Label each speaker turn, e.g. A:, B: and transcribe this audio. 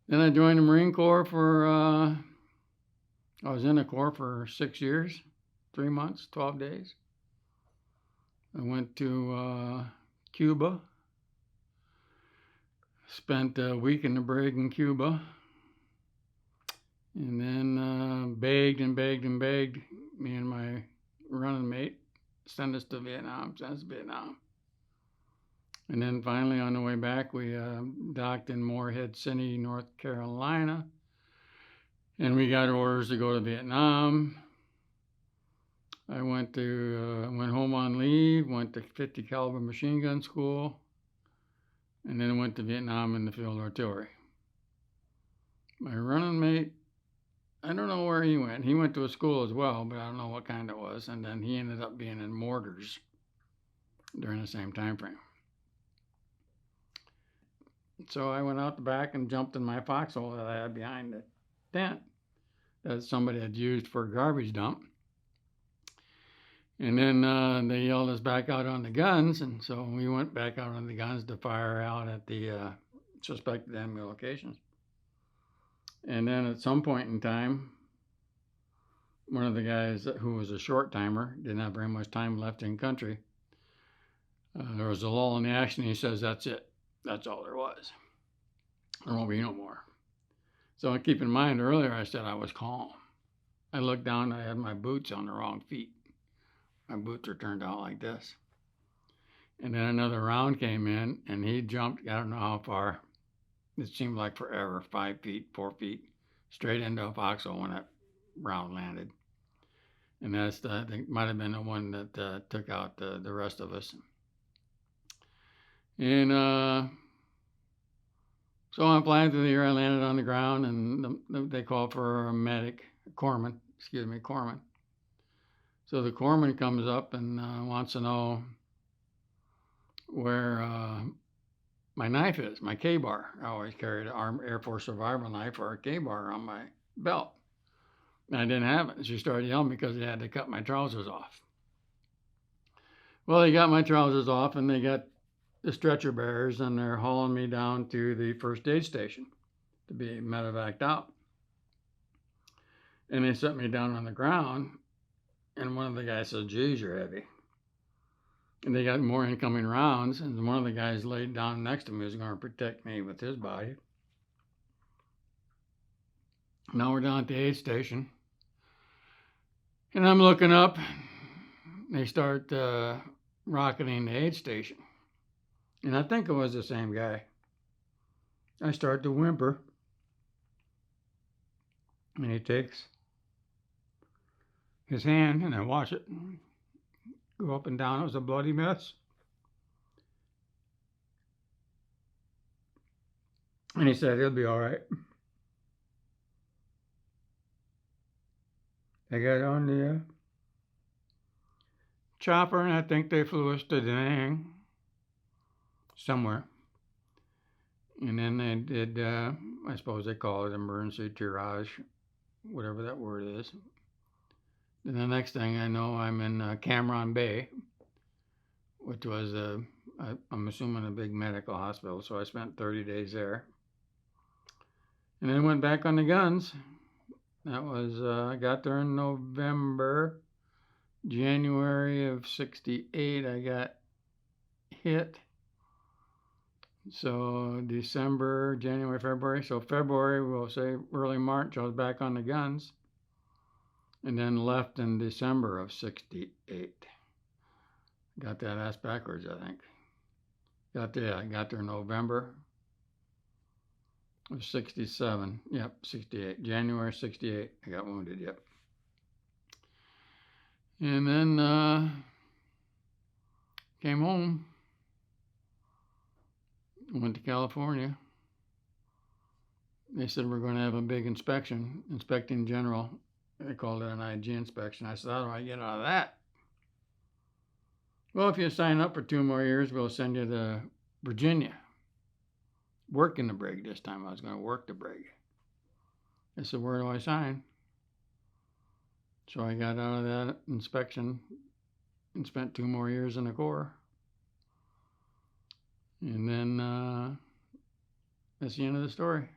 A: Then I joined the Marine Corps I was in the Corps for 6 years, 3 months, 12 days. I went to Cuba, spent a week in the brig in Cuba, and then begged and begged and begged me and my running mate, send us to Vietnam, send us to Vietnam. And then finally on the way back, we docked in Morehead City, North Carolina, and we got orders to go to Vietnam. I went home on leave, went to 50 caliber machine gun school, and then went to Vietnam in the field artillery. My running mate, I don't know where he went. He went to a school as well, but I don't know what kind it was. And then he ended up being in mortars during the same time frame. So I went out the back and jumped in my foxhole that I had behind the tent that somebody had used for a garbage dump. And then they yelled us back out on the guns, and so we went back out on the guns to fire out at the suspected enemy locations. And then at some point in time, one of the guys who was a short timer, didn't have very much time left in country, there was a lull in the action. He says, "That's it. That's all there was. There won't be no more." So keep in mind, earlier I said I was calm. I looked down, I had my boots on the wrong feet. My boots are turned out like this. And then another round came in, and he jumped, I don't know how far. It seemed like forever, 5 feet, 4 feet, straight into a foxhole when that round landed. And that's, I think, might have been the one that took out the rest of us. And so I'm flying through the air. I landed on the ground, and they called for a medic, corpsman. So the corpsman comes up and wants to know where my knife is, my K-bar. I always carried an Air Force survival knife or a K-bar on my belt. And I didn't have it. She started yelling because they had to cut my trousers off. Well, they got my trousers off, and they got the stretcher bearers, and they're hauling me down to the first aid station to be medevaced out. And they set me down on the ground, and one of the guys said, "Geez, you're heavy." And they got more incoming rounds, and one of the guys laid down next to me was going to protect me with his body. Now we're down at the aid station, and I'm looking up. They start rocketing the aid station, and I think it was the same guy. I start to whimper, and he takes his hand, and I watch it go up and down. It was a bloody mess. And he said, "He'll be all right." I got on the chopper, and I think they flew us to Da Nang somewhere. And then they did, I suppose they call it emergency triage, whatever that word is. And the next thing I know, I'm in Cameron Bay, which was, I'm assuming, a big medical hospital. So I spent 30 days there. And then went back on the guns. That was, I got there in November. January of 68, I got hit. So December, January, February. So February, we'll say early March, I was back on the guns. And then left in December of 68. Got that ass backwards, I think. I got there in November of 67. Yep, 68. January 68, I got wounded, yep. And then came home. Went to California. They said we're going to have a big inspection, inspecting general. They called it an IG inspection. I said, "How do I get out of that?" "Well, if you sign up for 2 more years, we'll send you to Virginia. Work in the brig this time." I was going to work the brig. I said, "Where do I sign?" So I got out of that inspection and spent 2 more years in the Corps. And then that's the end of the story.